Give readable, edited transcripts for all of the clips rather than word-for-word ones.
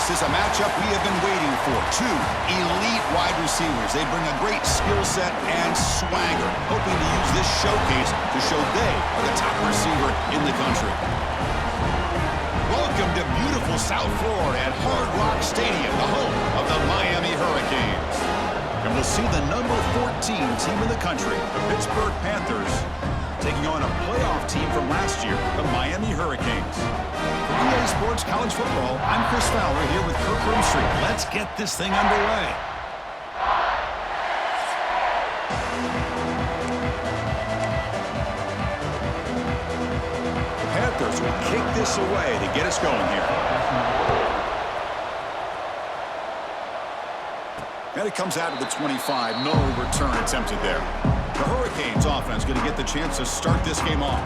This is a matchup we have been waiting for. Two elite wide receivers. They bring a great skill set and swagger, hoping to use this showcase to show they are the top receiver in the country. Welcome to beautiful South Florida at Hard Rock Stadium, the home of the Miami Hurricanes. And we'll see the number 14 team in the country, the Pittsburgh Panthers, taking on a playoff team from last year, the Miami Hurricanes. For EA Sports College Football, I'm Chris Fowler here with Kirk Herbstreit. Let's get this thing underway. The Panthers will kick this away to get us going here. And it comes out of the 25. No return attempted there. The Hurricanes offense going to get the chance to start this game off.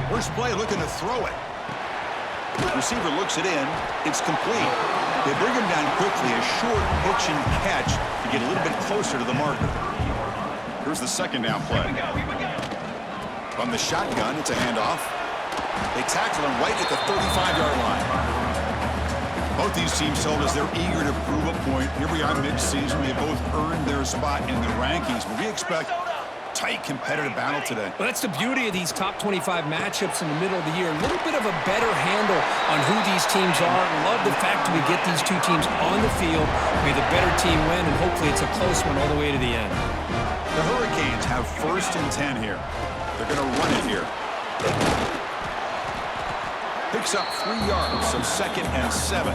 First play looking to throw it. Receiver looks it in. It's complete. They bring him down quickly. A short pitch and catch to get a little bit closer to the marker. Here's the second down play. From the shotgun, it's a handoff. They tackle him right at the 35-yard line. Both these teams told us they're eager to prove a point. Here we are mid-season. They both earned their spot in the rankings, but we expect tight competitive battle today. Well, that's the beauty of these top 25 matchups in the middle of the year. A little bit of a better handle on who these teams are. Love the fact that we get these two teams on the field. May the better team win, and hopefully it's a close one all the way to the end. The Hurricanes have 1st and 10 here. They're going to run it here. Picks up 3 yards, so 2nd and 7.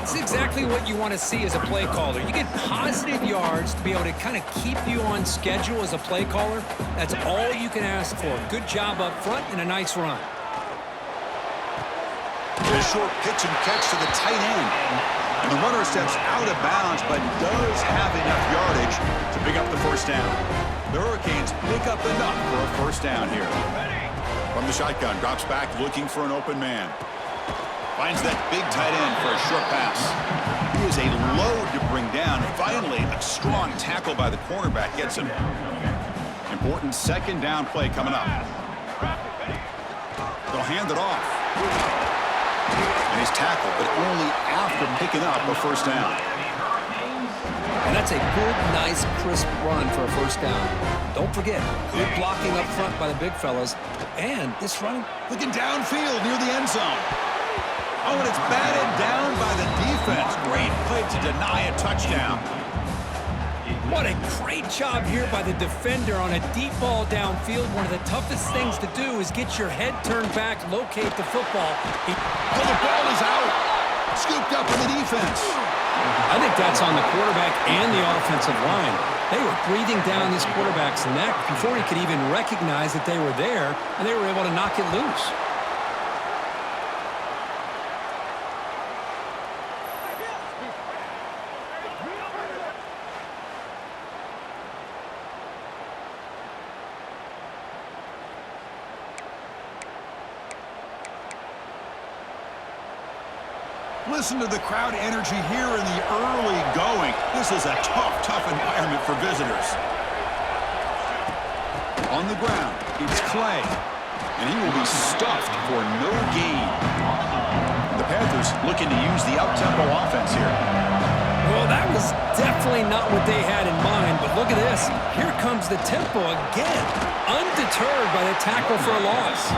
It's exactly what you want to see as a play caller. You get positive yards to be able to kind of keep you on schedule as a play caller. That's all you can ask for. Good job up front and a nice run. A short pitch and catch to the tight end. And the runner steps out of bounds, but does have enough yardage to pick up the first down. The Hurricanes pick up enough for a first down here. From the shotgun, drops back looking for an open man. Finds that big tight end for a short pass. He is a load to bring down. And finally, a strong tackle by the cornerback gets him. Important 2nd down play coming up. They'll hand it off. And he's tackled, but only after picking up a first down. And that's a good, nice, crisp run for a first down. Don't forget, good blocking up front by the big fellas. And this run, looking downfield near the end zone. Oh, and it's batted down by the defense. Great play to deny a touchdown. What a great job here by the defender on a deep ball downfield. One of the toughest things to do is get your head turned back, locate the football. Oh, the ball is out. Scooped up in the defense. I think that's on the quarterback and the offensive line. They were breathing down this quarterback's neck before he could even recognize that they were there, and they were able to knock it loose. Listen to the crowd energy here in the early going. This is a tough environment for visitors. On the ground, it's Clay. And he will be stuffed for no gain. The Panthers looking to use the up-tempo offense here. Well, that was definitely not what they had in mind, but look at this. Here comes the tempo again. Undeterred by the tackle for a loss.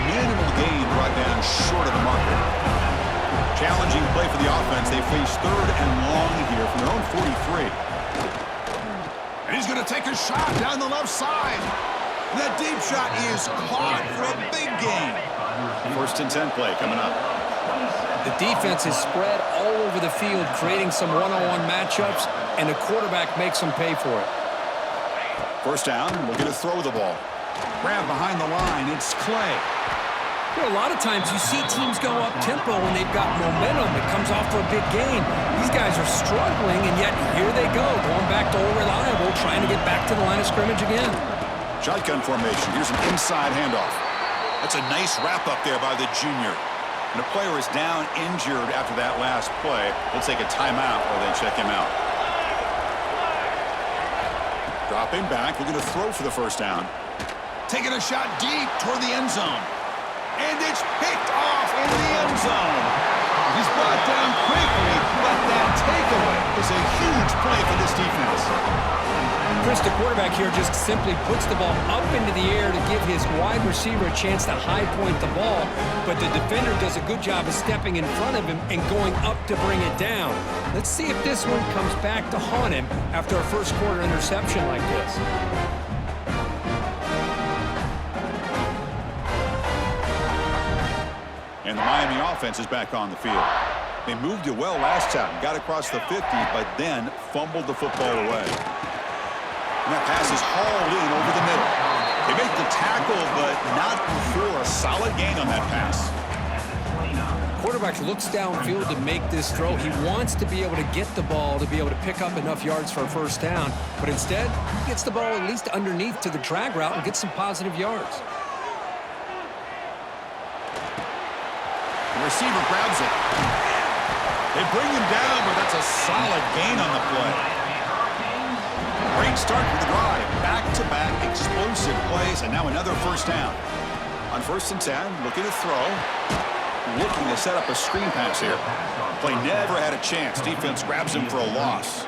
Minimal gain brought down short of the marker. Challenging play for the offense. They face 3rd and long here from their own 43. And he's going to take a shot down the left side. And that deep shot is caught for a big gain. 1st and 10 play coming up. The defense is spread all over the field, creating some one-on-one matchups, and the quarterback makes them pay for it. First down, we're going to throw the ball. Grab behind the line. It's Clay. Well, a lot of times you see teams go up-tempo when they've got momentum. It comes off for a big gain. These guys are struggling, and yet here they go, going back to old reliable, trying to get back to the line of scrimmage again. Shotgun formation. Here's an inside handoff. That's a nice wrap-up there by the junior. And a player is down injured after that last play. They'll take a timeout or then check him out. Dropping back, looking to throw for the first down. Taking a shot deep toward the end zone. And it's picked off in the end zone. He's brought down quickly, but that takeaway is a huge play for this defense. Chris, the quarterback here just simply puts the ball up into the air to give his wide receiver a chance to high point the ball, but the defender does a good job of stepping in front of him and going up to bring it down. Let's see if this one comes back to haunt him after a first quarter interception like this. And the Miami offense is back on the field. They moved it well last time, got across the 50, but then fumbled the football away. And that pass is hauled in over the middle. They make the tackle, but not before a solid gain on that pass. Quarterback looks downfield to make this throw. He wants to be able to get the ball to be able to pick up enough yards for a first down, but instead, he gets the ball at least underneath to the drag route and gets some positive yards. The receiver grabs it. They bring him down, but that's a solid gain on the play. Great start to the drive. Back-to-back explosive plays, and now another first down. On 1st and 10, looking to throw. Looking to set up a screen pass here. Play never had a chance. Defense grabs him for a loss.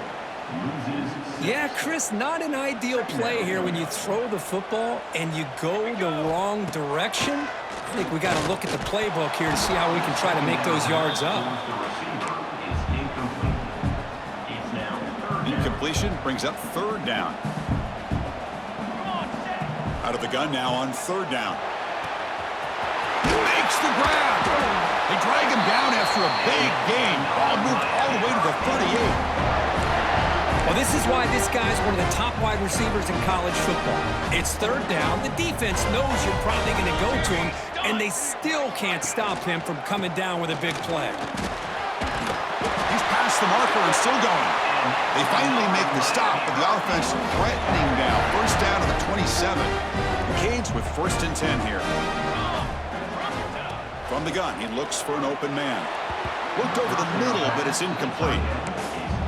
Yeah, Chris, not an ideal play here when you throw the football and you go the wrong direction. I think we got to look at the playbook here to see how we can try to make those yards up. Incompletion brings up 3rd down. Out of the gun now on 3rd down. Makes the grab. They drag him down after a big gain. Ball moved all the way to the 38. Well, this is why this guy's one of the top wide receivers in college football. It's 3rd down. The defense knows you're probably going to go to him, and they still can't stop him from coming down with a big play. He's past the marker and still going. They finally make the stop, but the offense threatening now. First down to the 27. Canes with 1st and 10 here. From the gun, he looks for an open man. Looked over the middle, but it's incomplete.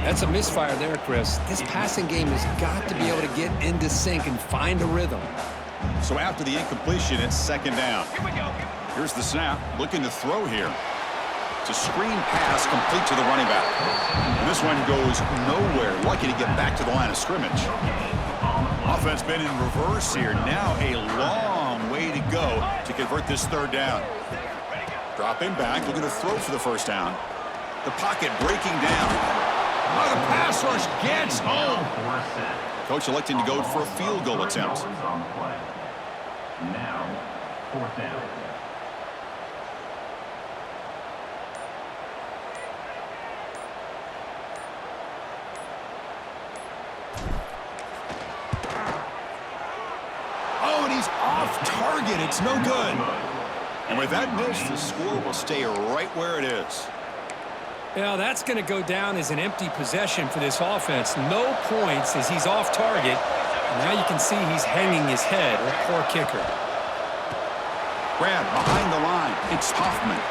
That's a misfire there, Chris. This passing game has got to be able to get into sync and find a rhythm. So after the incompletion, it's 2nd down. Here's the snap, looking to throw here. It's a screen pass complete to the running back. And this one goes nowhere. Lucky to get back to the line of scrimmage. Offense been in reverse here. Now a long way to go to convert this 3rd down. Dropping back, looking to throw for the first down. The pocket breaking down. Oh, the pass rush gets home. Coach electing to go for a field goal attempt. Now, 4th down. Oh, and he's off target. It's no good. And with that miss, the score will stay right where it is. Yeah, that's going to go down as an empty possession for this offense. No points as he's off target. And now you can see he's hanging his head. A poor kicker. Grab behind the line. It's Hoffman.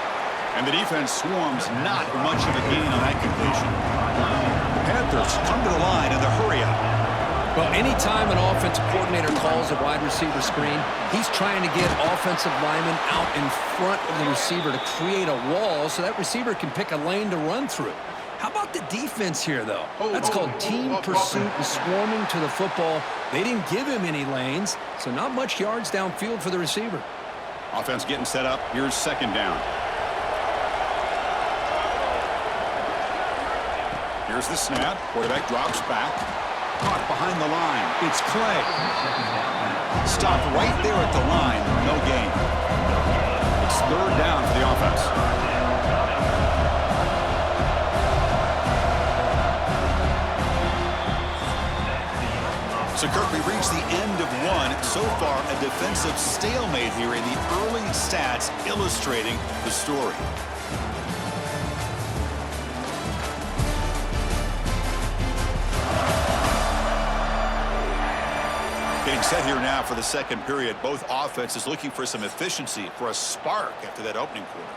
And the defense swarms not much of a gain on that completion. The Panthers come to the line in the hurry up. Well, anytime an offensive coordinator calls a wide receiver screen, he's trying to get offensive linemen out in front of the receiver to create a wall so that receiver can pick a lane to run through. How about the defense here, though? That's called team pursuit and swarming to the football. They didn't give him any lanes, so not much yards downfield for the receiver. Offense getting set up. Here's 2nd down. Here's the snap. Quarterback drops back. Caught behind the line. It's Clay. Stopped right there at the line. No gain. It's 3rd down for the offense. So, Kirk, we reached the end of one. So far, a defensive stalemate here in the early stats illustrating the story. Getting set here now for the 2nd period. Both offenses looking for some efficiency, for a spark after that opening quarter.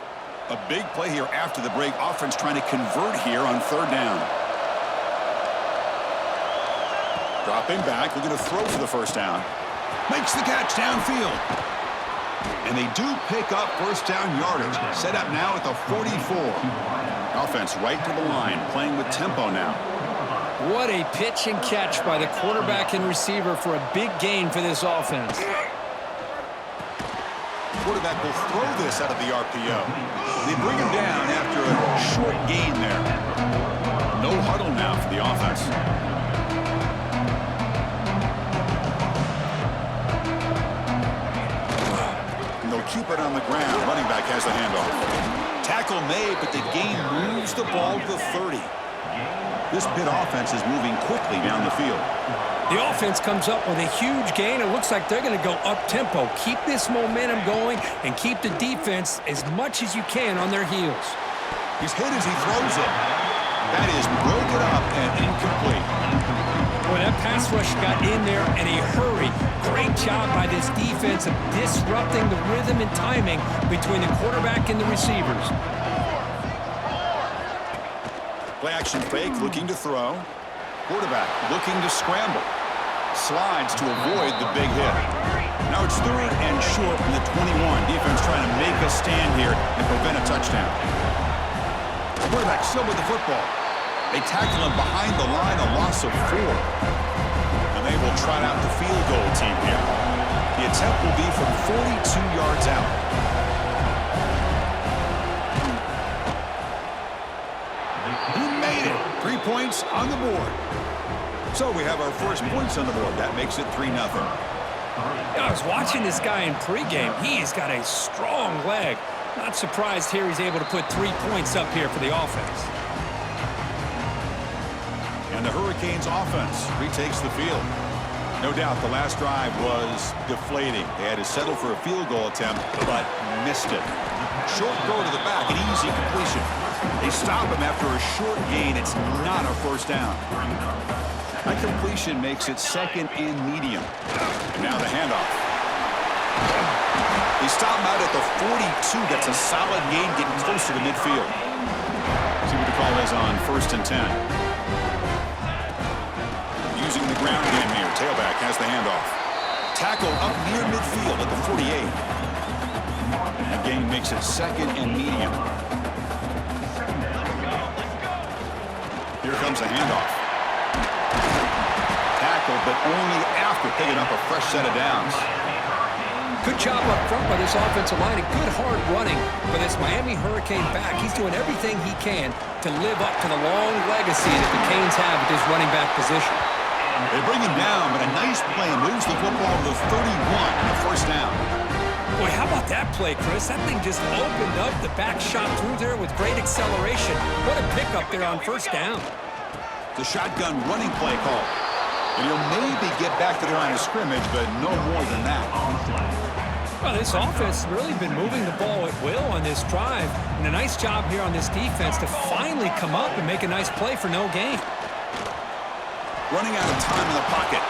A big play here after the break. Offense trying to convert here on third down. Dropping back, looking to throw for the first down. Makes the catch downfield. And they do pick up first down yardage. Set up now at the 44. Offense right to the line, playing with tempo now. What a pitch and catch by the quarterback and receiver for a big gain for this offense. Quarterback will throw this out of the RPO. They bring him down after a short gain there. No huddle now for the offense. And they'll keep it on the ground. Running back has the handoff. Tackle made, but the gain moves the ball to the 30. This Pitt offense is moving quickly down the field. The offense comes up with a huge gain. It looks like they're going to go up-tempo. Keep this momentum going and keep the defense as much as you can on their heels. He's hit as he throws it. That is broken up and incomplete. Boy, that pass rush got in there in a hurry. Great job by this defense of disrupting the rhythm and timing between the quarterback and the receivers. Play action fake, looking to throw. Quarterback looking to scramble. Slides to avoid the big hit. Now it's third and short from the 21. Defense trying to make a stand here and prevent a touchdown. Quarterback still with the football. They tackle him behind the line, a loss of 4. And they will trot out the field goal team here. The attempt will be from 42 yards out. He made it. 3 points on the board. So we have our first points on the board. That makes it 3-0. I was watching this guy in pregame. He's got a strong leg. Not surprised here he's able to put 3 points up here for the offense. And the Hurricanes offense retakes the field. No doubt the last drive was deflating. They had to settle for a field goal attempt, but missed it. Short throw to the back, an easy completion. They stop him after a short gain. It's not a first down. That completion makes it second and medium. Now the handoff. They stop him out at the 42. That's a solid gain, getting closer to midfield. See what the call is on 1st and 10. Using the ground game here. Tailback has the handoff. Tackle up near midfield at the 48. That gain makes it second and medium. Here comes a handoff. Tackle, but only after picking up a fresh set of downs. Good job up front by this offensive line and good hard running for this Miami Hurricane back. He's doing everything he can to live up to the long legacy that the Canes have with this running back position. They bring him down, but a nice play moves the football to the 31 and a first down. Boy, how about that play, Chris? That thing just opened up. The back shot through there with great acceleration. What a pickup there on first down. The shotgun running play call. And he'll maybe get back to the line of scrimmage, but no more than that. Well, this offense has really been moving the ball at will on this drive. And a nice job here on this defense to finally come up and make a nice play for no gain. Running out of time in the pocket.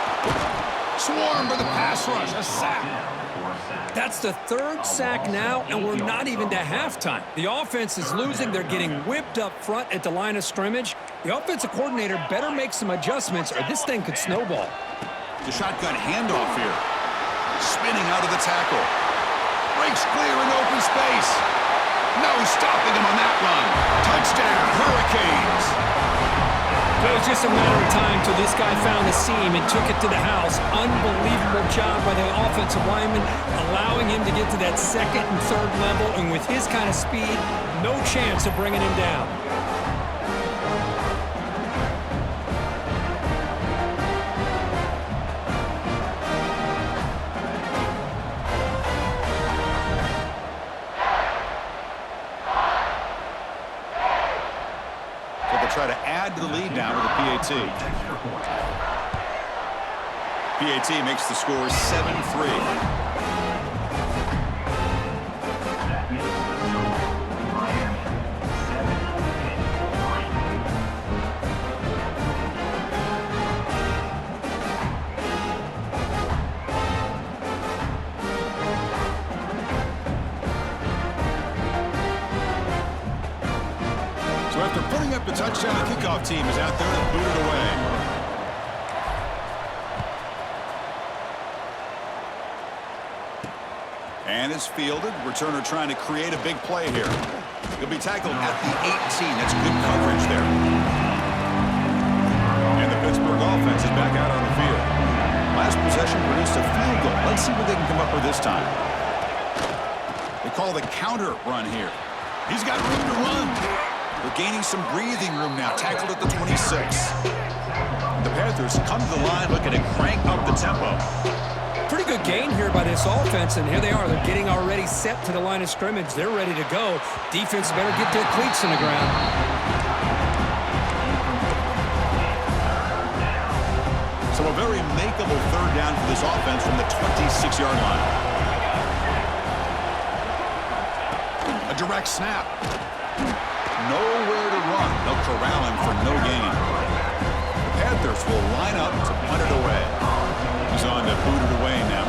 Swarm for the pass rush. A sack. That's the 3rd sack now, and we're not even to halftime. The offense is losing. They're getting whipped up front at the line of scrimmage. The offensive coordinator better make some adjustments or this thing could snowball. The shotgun handoff here. Spinning out of the tackle. Breaks clear in open space. No stopping him on that run. Touchdown, Hurricanes. It was just a matter of time till this guy found the seam and took it to the house. Unbelievable job by the offensive lineman, allowing him to get to that 2nd and 3rd level, and with his kind of speed, no chance of bringing him down. Try to add to the lead now with the PAT. PAT makes the score 7-3. snap. The touchdown kickoff team is out there to boot it away. And it's fielded. Returner trying to create a big play here. He'll be tackled at the 18. That's good coverage there. And the Pittsburgh offense is back out on the field. Last possession produced a field goal. Let's see what they can come up with this time. They call the counter run here. He's got room to run. They're gaining some breathing room now. Tackled at the 26. The Panthers come to the line looking to crank up the tempo. Pretty good gain here by this offense, and here they are. They're getting already set to the line of scrimmage. They're ready to go. Defense better get their cleats in the ground. So a very makeable third down for this offense from the 26-yard line. A direct snap. Nowhere to run. They'll corral him for no gain. The Panthers will line up to punt it away. He's on to boot it away now.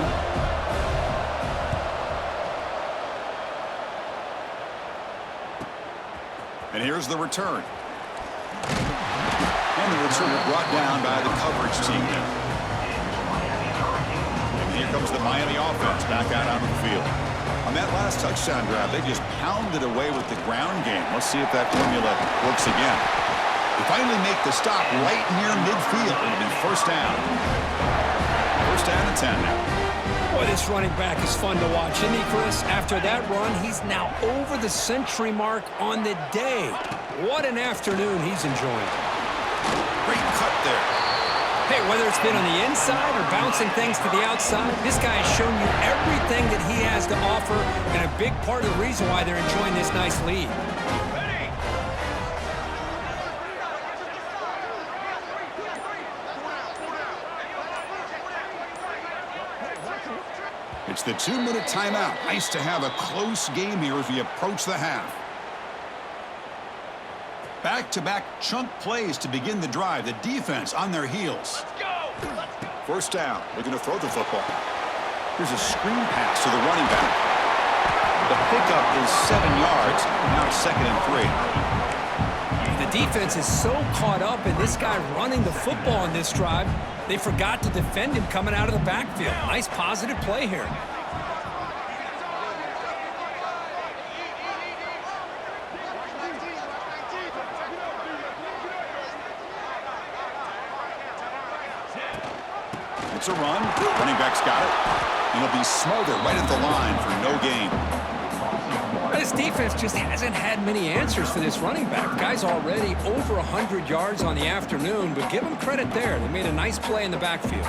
And here's the return. And the return brought down by the coverage team now. And here comes the Miami offense back out onto the field. On that last touchdown drive, they just pounded away with the ground game. Let's see if that formula works again. They finally make the stop right near midfield. It'll be first down. First down and 10 now. Boy, this running back is fun to watch, isn't he, Chris? After that run, he's now over the century mark on the day. What an afternoon he's enjoying. Great cut there. Hey, whether it's been on the inside or bouncing things to the outside, this guy has shown you everything that he has to offer, and a big part of the reason why they're enjoying this nice lead. It's the 2-minute timeout. Nice to have a close game here as we approach the half. Back-to-back chunk plays to begin the drive. The defense on their heels. Let's go! First down. Looking to throw the football. Here's a screen pass to the running back. The pickup is 7 yards. Now it's 2nd and 3. The defense is so caught up in this guy running the football on this drive, they forgot to defend him coming out of the backfield. Nice positive play here. It's a run. Running back's got it. And he'll be smothered right at the line for no gain. This defense just hasn't had many answers for this running back. Guy's already over 100 yards on the afternoon, but give him credit there. They made a nice play in the backfield.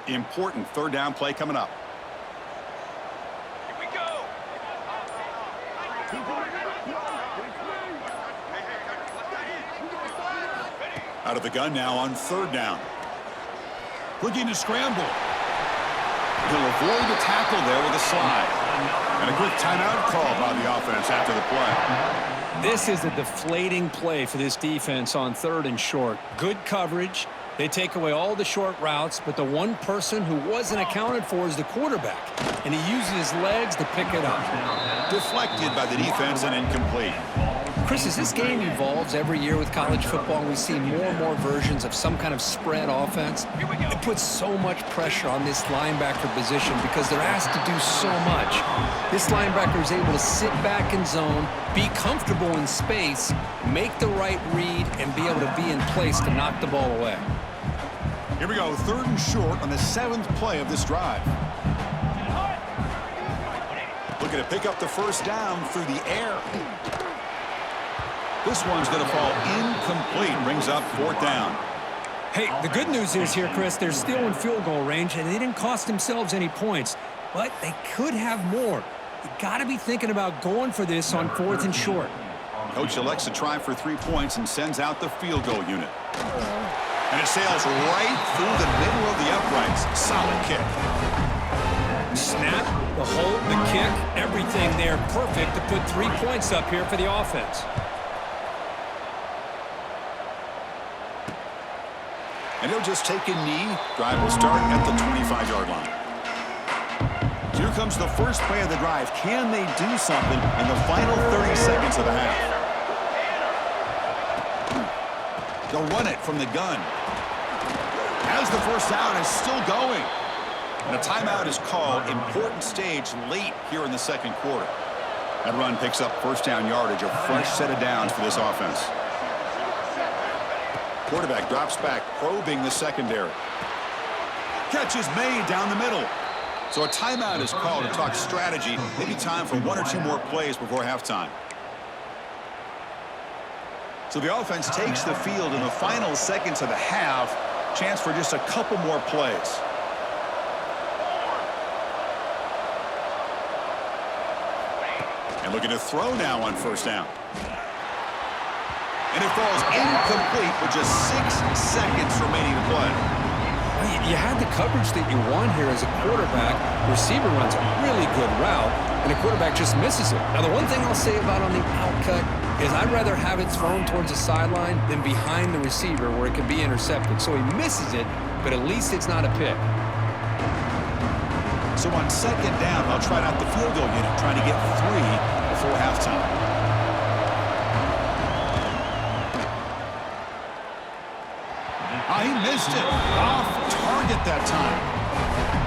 Important third down play coming up. Here we go! Out of the gun now on third down. Looking to scramble. He'll avoid the tackle there with a slide. And a quick timeout call by the offense after the play. This is a deflating play for this defense on 3rd and short. Good coverage. They take away all the short routes, but the one person who wasn't accounted for is the quarterback. And he uses his legs to pick it up. Deflected by the defense and incomplete. Chris, as this game evolves every year with college football, we see more and more versions of some kind of spread offense. It puts so much pressure on this linebacker position because they're asked to do so much. This linebacker is able to sit back in zone, be comfortable in space, make the right read, and be able to be in place to knock the ball away. Here we go, 3rd and short on the 7th play of this drive. Looking to pick up the first down through the air. This one's going to fall incomplete. Brings up 4th down. Hey, the good news is here, Chris, they're still in field goal range, and they didn't cost themselves any points, but they could have more. You got to be thinking about going for this on 4th and short. Coach elects to try for 3 points and sends out the field goal unit. And it sails right through the middle of the uprights. Solid kick. Snap, the hold, the kick, everything there perfect to put 3 points up here for the offense. And he'll just take a knee. Drive will start at the 25-yard line. Here comes the first play of the drive. Can they do something in the final 30 seconds of the half? They'll run it from the gun. As the first down is still going. And a timeout is called. Important stage late here in the second quarter. That run picks up first down yardage, a fresh set of downs for this offense. Quarterback drops back, probing the secondary. Catch is made down the middle. So a timeout is called to talk strategy. Maybe time for one or two more plays before halftime. So the offense takes the field in the final seconds of the half. Chance for just a couple more plays. And looking to throw now on first down. And it falls incomplete with just 6 seconds remaining to play. You had the coverage that you want here as a quarterback. Receiver runs a really good route, and the quarterback just misses it. Now, the one thing I'll say about on the outcut is I'd rather have it thrown towards the sideline than behind the receiver where it can be intercepted. So he misses it, but at least it's not a pick. So on second down, they'll try out the field goal unit, trying to get 3 before halftime. He missed it. Off target that time.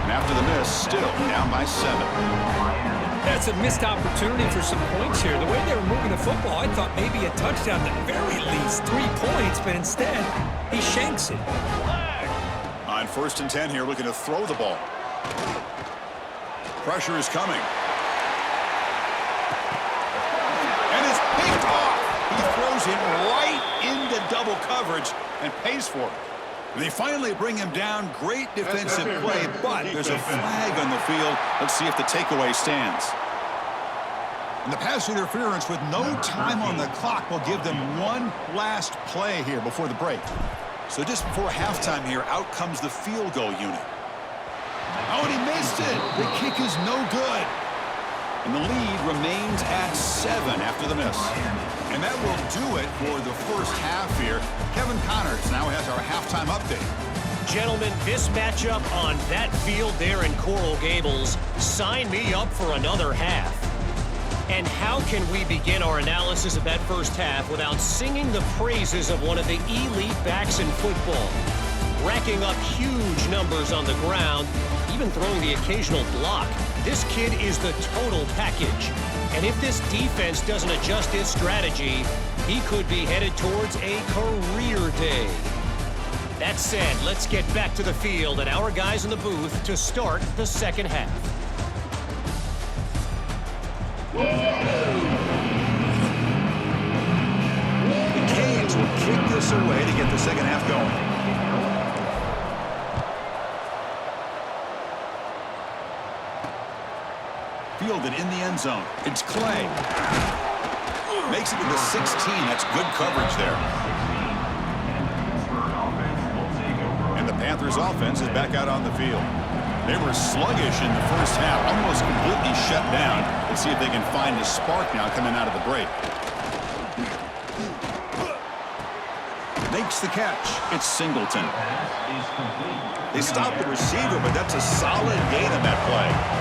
And after the miss, still down by 7. That's a missed opportunity for some points here. The way they were moving the football, I thought maybe a touchdown at the very least, 3 points, but instead, he shanks it. On 1st and 10 here, looking to throw the ball. Pressure is coming. And it's picked off. He throws it right into double coverage and pays for it. They finally bring him down. Great defensive play, but there's a flag on the field. Let's see if the takeaway stands. And the pass interference with no time on the clock will give them one last play here before the break. So just before halftime here, out comes the field goal unit. Oh, and he missed it. The kick is no good. And the lead remains at 7 after the miss. And that will do it for the first half here. Kevin Connors now has our halftime update. Gentlemen, this matchup on that field there in Coral Gables, sign me up for another half. And how can we begin our analysis of that first half without singing the praises of one of the elite backs in football? Racking up huge numbers on the ground, even throwing the occasional block. This kid is the total package. And if this defense doesn't adjust its strategy, he could be headed towards a career day. That said, let's get back to the field and our guys in the booth to start the second half. The Canes will kick this away to get the second half going. Fielded in the end zone. It's Clay. Makes it to the 16. That's good coverage there. And the Panthers offense is back out on the field. They were sluggish in the first half, almost completely shut down. Let's see if they can find a spark now coming out of the break. Makes the catch. It's Singleton. They stopped the receiver, but that's a solid gain on that play.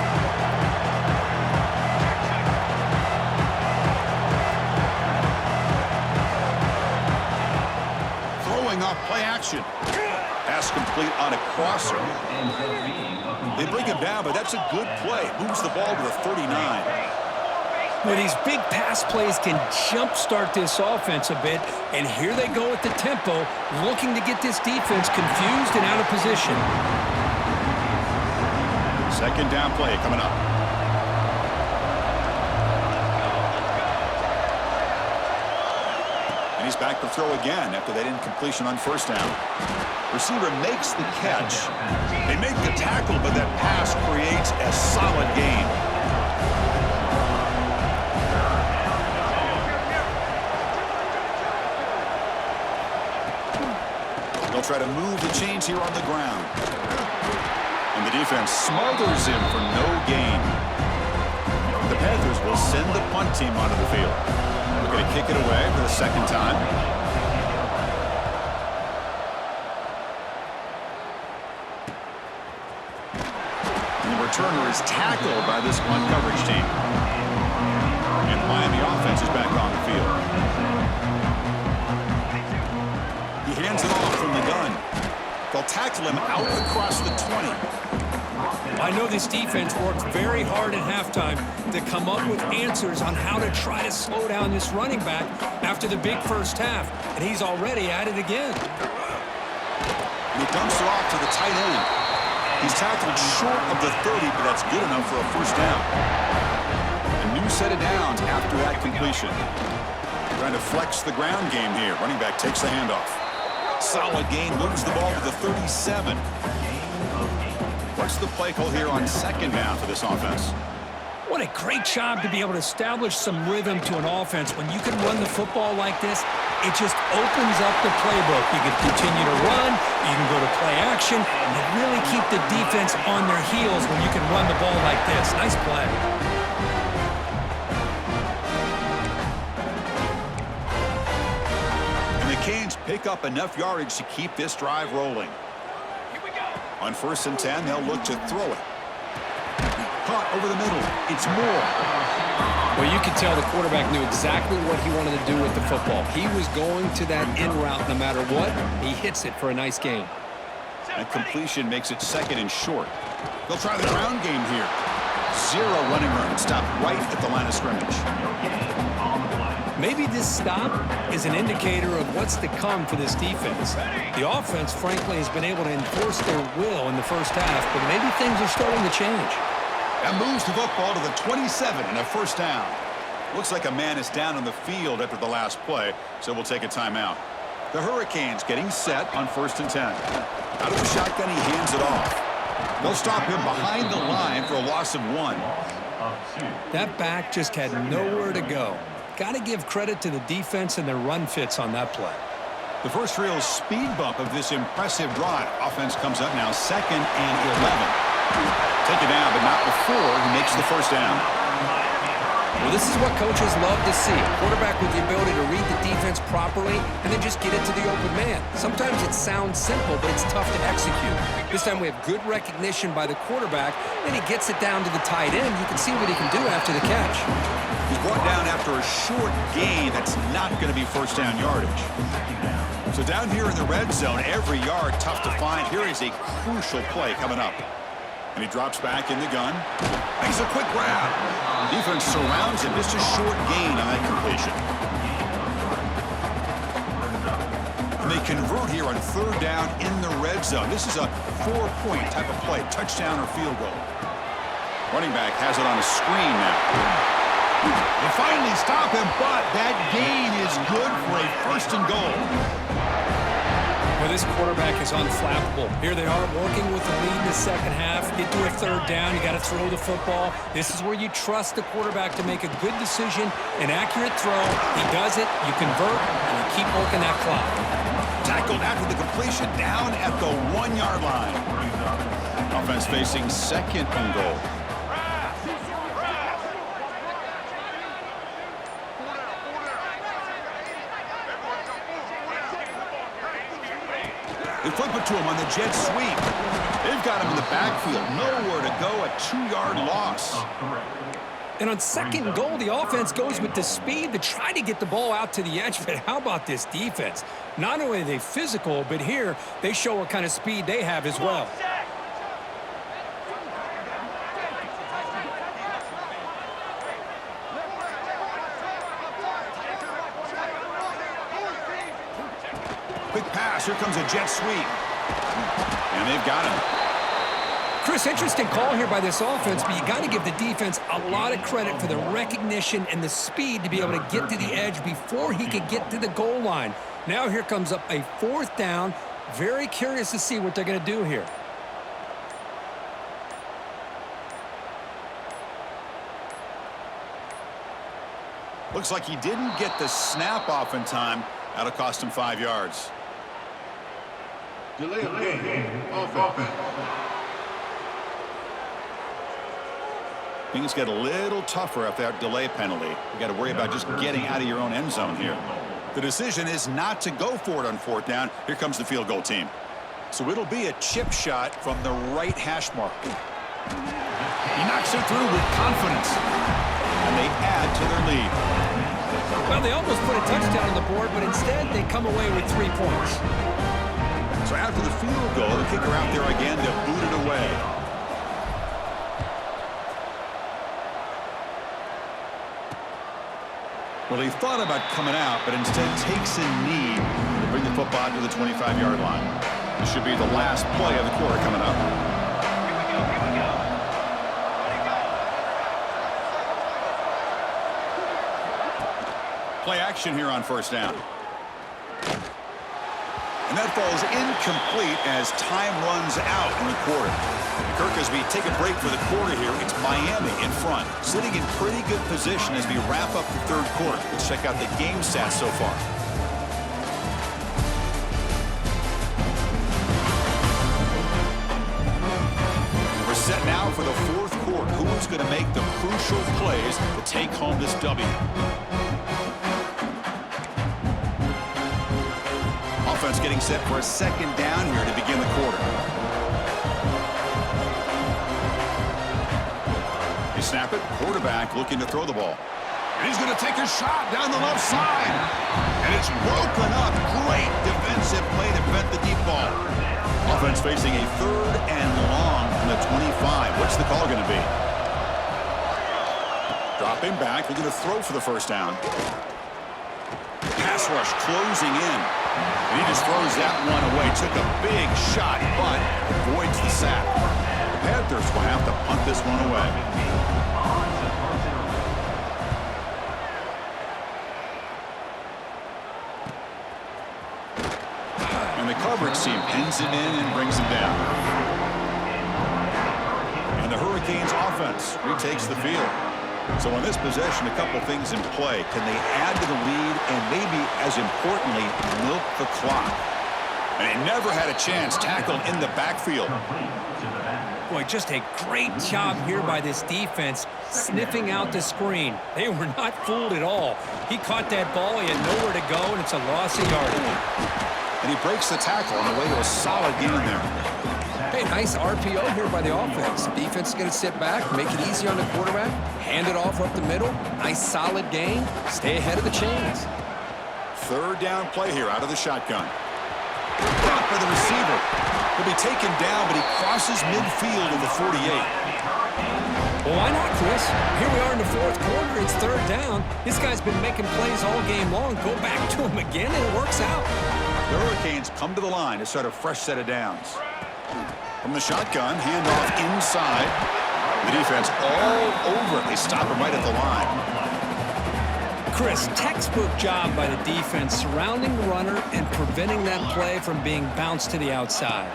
Off play action. Pass complete on a crosser. They bring him down, but that's a good play. Moves the ball to the 39. Well, these big pass plays can jumpstart this offense a bit, and here they go at the tempo, looking to get this defense confused and out of position. Second down play coming up. And he's back to throw again after that incompletion on first down. Receiver makes the catch. They make the tackle, but that pass creates a solid gain. They'll try to move the chains here on the ground. And the defense smothers him for no gain. The Panthers will send the punt team onto the field. We're going to kick it away for the second time. And the returner is tackled by this one coverage team. And the Miami offense is back on the field. He hands it off from the gun. They'll tackle him out across the 20. I know this defense worked very hard at halftime to come up with answers on how to try to slow down this running back after the big first half, and he's already at it again. And he dumps it off to the tight end. He's tackled short of the 30, but that's good enough for a first down. A new set of downs after that completion. Trying to flex the ground game here. Running back takes the handoff. Solid gain, moves the ball to the 37. What's the play call here on second down for this offense? What a great job to be able to establish some rhythm to an offense. When you can run the football like this, it just opens up the playbook. You can continue to run, you can go to play action, and you really keep the defense on their heels when you can run the ball like this. Nice play. And the Canes pick up enough yardage to keep this drive rolling. On 1st and 10, they'll look to throw it. Caught over the middle. It's Moore. Well, you could tell the quarterback knew exactly what he wanted to do with the football. He was going to that in route no matter what. He hits it for a nice gain. That completion makes it second and short. They'll try the ground game here. Zero running room. Stopped right at the line of scrimmage. Maybe this stop is an indicator of what's to come for this defense. The offense, frankly, has been able to enforce their will in the first half, but maybe things are starting to change. That moves the football to the 27 and a first down. Looks like a man is down on the field after the last play, so we'll take a timeout. The Hurricanes getting set on 1st and 10. Out of the shotgun, he hands it off. They'll stop him behind the line for a loss of 1. That back just had nowhere to go. Got to give credit to the defense and their run fits on that play. The first real speed bump of this impressive drive. Offense comes up now 2nd and 11. Take it down, but not before he makes the first down. Well, this is what coaches love to see. A quarterback with the ability to read the defense properly and then just get it to the open man. Sometimes it sounds simple, but it's tough to execute. This time we have good recognition by the quarterback, and he gets it down to the tight end. You can see what he can do after the catch. He's brought down after a short gain. That's not going to be first down yardage. So down here in the red zone, every yard tough to find. Here is a crucial play coming up. And he drops back in the gun. Makes a quick grab. Defense surrounds him. Just a short gain on that completion. And they convert here on 3rd down in the red zone. This is a 4-point type of play. Touchdown or field goal. Running back has it on a screen now. They finally stop him, but that gain is good for a 1st and goal. Well, this quarterback is unflappable. Here they are working with the lead in the second half. Get to a 3rd down. You got to throw the football. This is where you trust the quarterback to make a good decision, an accurate throw. He does it. You convert, and you keep working that clock. Tackled after the completion down at the 1-yard line. Offense facing 2nd and goal. They flip it to him on the jet sweep. They've got him in the backfield. Nowhere to go, a 2-yard loss. And on 2nd and goal, the offense goes with the speed to try to get the ball out to the edge. But how about this defense? Not only are they physical, but here they show what kind of speed they have as well. Quick pass. Here comes a jet sweep. And they've got him. Chris, interesting call here by this offense, but you got to give the defense a lot of credit for the recognition and the speed to be able to get to the edge before he could get to the goal line. Now here comes up a 4th down. Very curious to see what they're going to do here. Looks like he didn't get the snap off in time. That'll cost him 5 yards. Delay of game. Offense. Things get a little tougher after that delay penalty. You got to worry about just getting out of your own end zone here. The decision is not to go for it on 4th down. Here comes the field goal team. So it'll be a chip shot from the right hash mark. He knocks it through with confidence. And they add to their lead. Well, they almost put a touchdown on the board, but instead they come away with 3 points. So after the field goal, the kicker out there again to boot it away. Well, he thought about coming out, but instead takes a knee to bring the football to the 25-yard line. This should be the last play of the quarter coming up. Here we go. Ready, go. Play action here on first down. And that falls incomplete as time runs out in the quarter. Kirk, as we take a break for the quarter here, it's Miami in front, sitting in pretty good position as we wrap up the third quarter. Let's check out the game stats so far. We're set now for the fourth quarter. Who is going to make the crucial plays to take home this W? Offense getting set for a second down here to begin the quarter. They snap it. Quarterback looking to throw the ball. And he's going to take a shot down the left side. And it's broken up. Great defensive play to prevent the deep ball. Offense facing a 3rd and long from the 25. What's the call going to be? Dropping back. Looking to throw for the first down. Pass rush closing in. And he just throws that one away. Took a big shot, but avoids the sack. The Panthers will have to punt this one away. And the coverage team pins him in and brings him down. And the Hurricanes offense retakes the field. So on this possession, a couple things in play. Can they add to the lead and maybe, as importantly, milk the clock? And he never had a chance tackled in the backfield. Boy, just a great job here by this defense, sniffing out the screen. They were not fooled at all. He caught that ball, he had nowhere to go, and it's a loss of yardage. And he breaks the tackle on the way to a solid gain there. Hey, nice RPO here by the offense. Defense is going to sit back, make it easy on the quarterback, hand it off up the middle. Nice solid gain. Stay ahead of the chains. 3rd down play here out of the shotgun. Blocked by the receiver. He'll be taken down, but he crosses midfield in the 48. Well, why not, Chris? Here we are in the 4th quarter. It's 3rd down. This guy's been making plays all game long. Go back to him again, and it works out. The Hurricanes come to the line to start a fresh set of downs. From the shotgun, handoff inside. The defense all over it. They stop him right at the line. Chris, textbook job by the defense surrounding the runner and preventing that play from being bounced to the outside.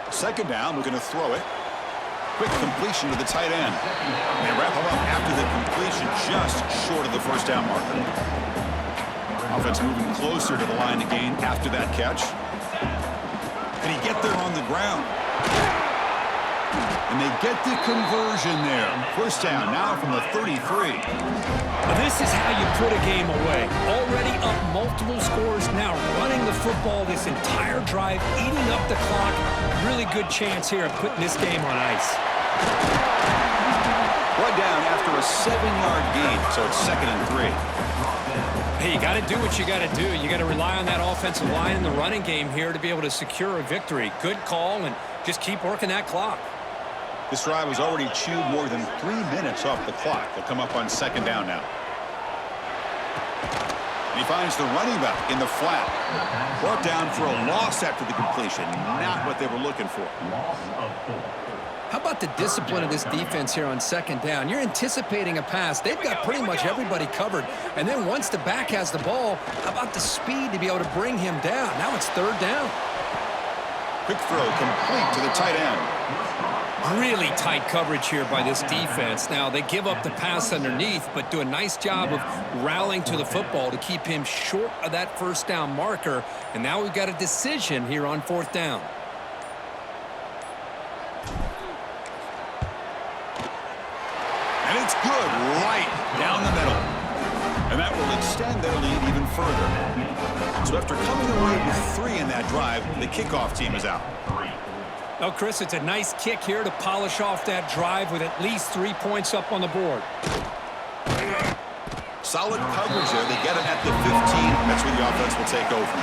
2nd down, we're going to throw it. Quick completion to the tight end. And they wrap him up after the completion, just short of the first down marker. Offense moving closer to the line to gain after that catch. Can he get there on the ground? And they get the conversion there. First down now from the 33. This is how you put a game away. Already up multiple scores, now running the football this entire drive, eating up the clock. Really good chance here of putting this game on ice. Brought down after a 7-yard gain, so it's 2nd and 3. Hey, you got to do what you got to do. You got to rely on that offensive line in the running game here to be able to secure a victory. Good call, and just keep working that clock. This drive has already chewed more than 3 minutes off the clock. They'll come up on 2nd down now. And he finds the running back in the flat. Brought down for a loss after the completion. Not what they were looking for. How about the discipline of this defense here on 2nd down? You're anticipating a pass. They've got pretty much everybody covered. And then once the back has the ball, how about the speed to be able to bring him down? Now it's 3rd down. Quick throw complete to the tight end. Really tight coverage here by this defense. Now, they give up the pass underneath, but do a nice job of rallying to the football to keep him short of that first down marker. And now we've got a decision here on 4th down. And it's good right down the middle. And that will extend their lead even further. So after coming away with 3 in that drive, the kickoff team is out. Well, Chris, it's a nice kick here to polish off that drive with at least 3 points up on the board. Solid coverage there. They get it at the 15. That's where the offense will take over.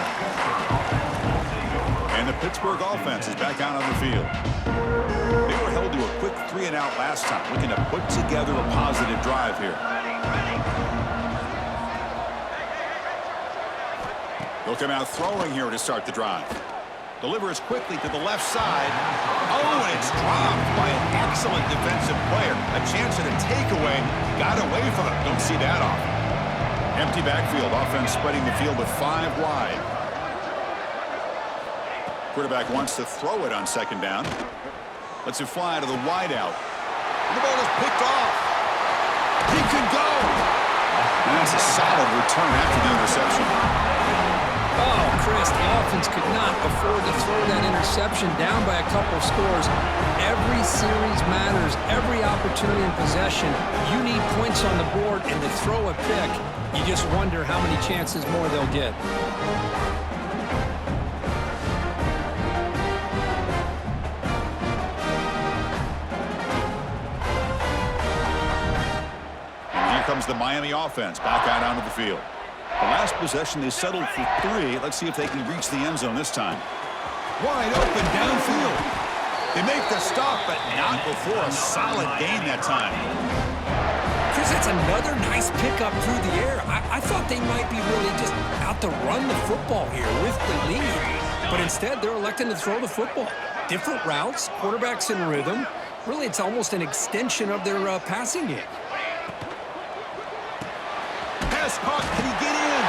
And the Pittsburgh offense is back out on the field. They were held to a quick 3-and-out last time, looking to put together a positive drive here. They'll come out throwing here to start the drive. Delivers quickly to the left side. Oh, and it's dropped by an excellent defensive player. A chance at a takeaway. Got away from it. Don't see that often. Empty backfield. Offense spreading the field with 5 wide. Quarterback wants to throw it on second down. Lets it fly to the wide out. The ball is picked off. He could go. And that's a solid return after the interception. Oh, Chris, the offense could not afford to throw that interception down by a couple scores. Every series matters. Every opportunity in possession. You need points on the board, and to throw a pick, you just wonder how many chances more they'll get. And here comes the Miami offense back out onto the field. The last possession, they settled for 3. Let's see if they can reach the end zone this time. Wide open downfield. They make the stop, but not before a solid gain that time. Chris, that's another nice pickup through the air. I thought they might be really just out to run the football here with the lead. But instead, they're electing to throw the football. Different routes, quarterbacks in rhythm. Really, it's almost an extension of their passing game. Pass caught. Can he get in?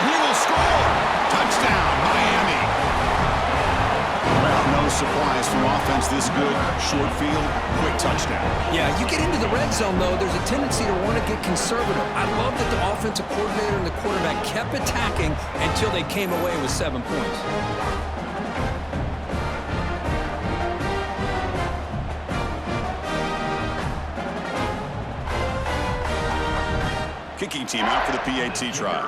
And he will score. Touchdown, Miami. Well, no surprise from offense this good. Short field, quick touchdown. Yeah, you get into the red zone, though, there's a tendency to want to get conservative. I love that the offensive coordinator and the quarterback kept attacking until they came away with 7 points. Kicking team out for the PAT try.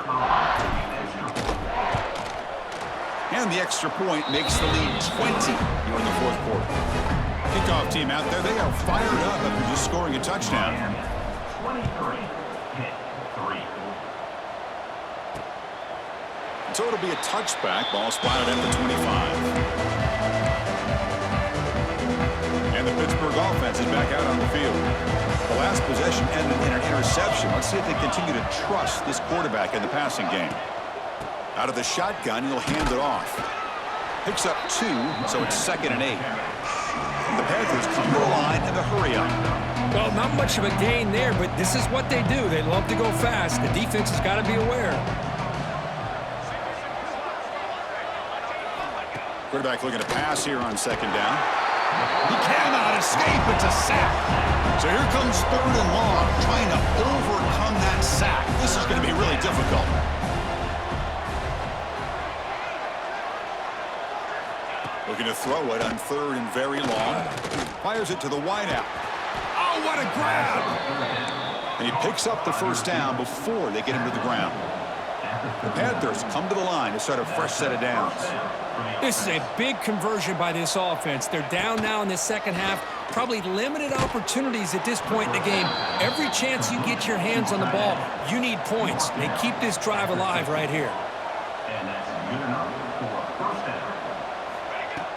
And the extra point makes the lead 20 here in the 4th quarter. Kickoff team out there. They are fired up after just scoring a touchdown. So it'll be a touchback. Ball spotted at the 25. And the Pittsburgh offense is back out on the field. The last possession ended in an interception. Let's see if they continue to trust this quarterback in the passing game. Out of the shotgun, he'll hand it off. Picks up 2, so it's 2nd and 8. And the Panthers come to the line in the hurry up. Well, not much of a gain there, but this is what they do. They love to go fast. The defense has got to be aware. Quarterback looking to pass here on 2nd down. He cannot escape. It's a sack. So here comes 3rd and long, trying to overcome that sack. This is going to be really difficult. Looking to throw it on 3rd and very long. Fires it to the wideout. Oh, what a grab! And he picks up the 1st down before they get him to the ground. The Panthers come to the line to start a fresh set of downs. This is a big conversion by this offense. They're down now in the second half. Probably limited opportunities at this point in the game. Every chance you get your hands on the ball, you need points. They keep this drive alive right here.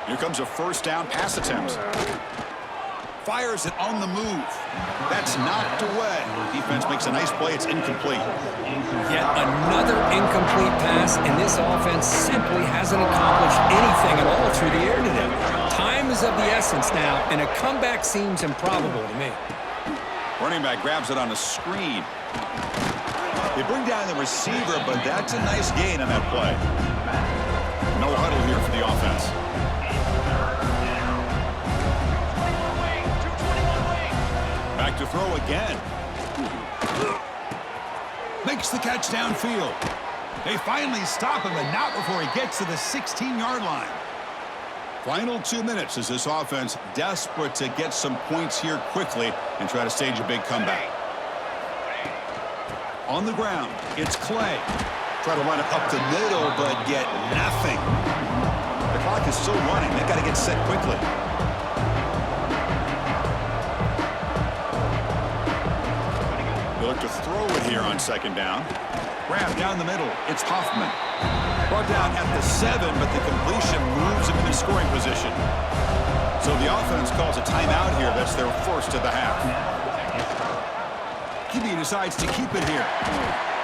Here comes a 1st down pass attempt. Fires it on the move. That's knocked away. Defense makes a nice play. It's incomplete. Yet another incomplete pass, and this offense simply hasn't accomplished anything at all through the air today. Time is of the essence now, and a comeback seems improbable to me. Running back grabs it on a screen. They bring down the receiver, but that's a nice gain on that play. No huddle here for the offense. Back to throw again. Makes the catch downfield. They finally stop him, but not before he gets to the 16-yard line. Final 2 minutes as this offense desperate to get some points here quickly and try to stage a big comeback. On the ground, it's Clay. Try to run it up the middle, but get nothing. The clock is still running. They've got to get set quickly. They look to throw it here on second down. Grab down the middle. It's Hoffman. Brought down at the 7, but the completion moves him into scoring position. So the offense calls a timeout here. That's their first of the half. QB decides to keep it here.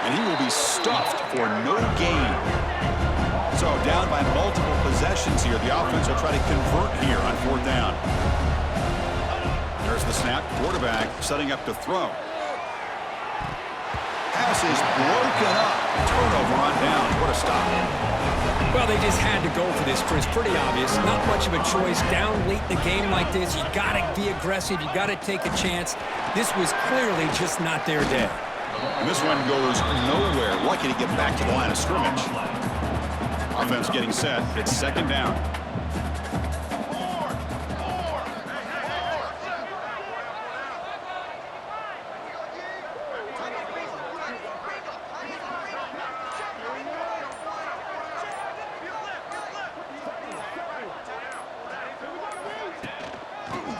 And he will be stuffed for no gain. So down by multiple possessions here. The offense will try to convert here on 4th down. There's the snap. Quarterback setting up to throw. Pass is broken up. Turnover on down. What a stop. Well, they just had to go for this, Chris. Pretty obvious. Not much of a choice. Down late in the game like this, you got to be aggressive. You got to take a chance. This was clearly just not their day. And this one goes nowhere. Lucky to get back to the line of scrimmage. Offense getting set. It's second down.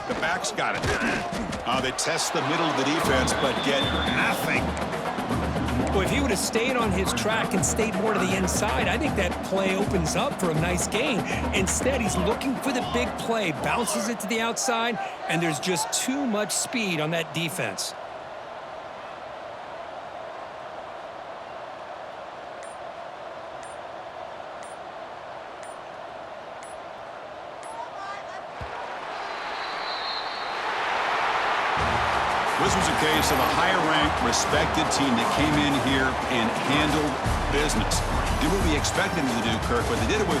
The back's got it. They test the middle of the defense, but get nothing. Well, if he would have stayed on his track and stayed more to the inside, I think that play opens up for a nice gain. Instead, he's looking for the big play, bounces it to the outside, and there's just too much speed on that defense. This was a case of a higher-ranked, respected team that came in here and handled business. Did what we expected them to do, Kirk, but they did it with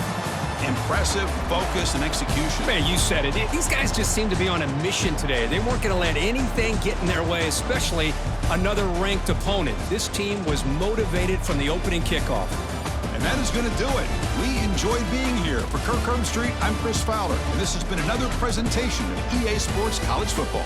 impressive focus and execution. Man, you said it. These guys just seem to be on a mission today. They weren't going to let anything get in their way, especially another ranked opponent. This team was motivated from the opening kickoff. And that is going to do it. We enjoyed being here. For Kirk Herbstreit, I'm Chris Fowler, and this has been another presentation of EA Sports College Football.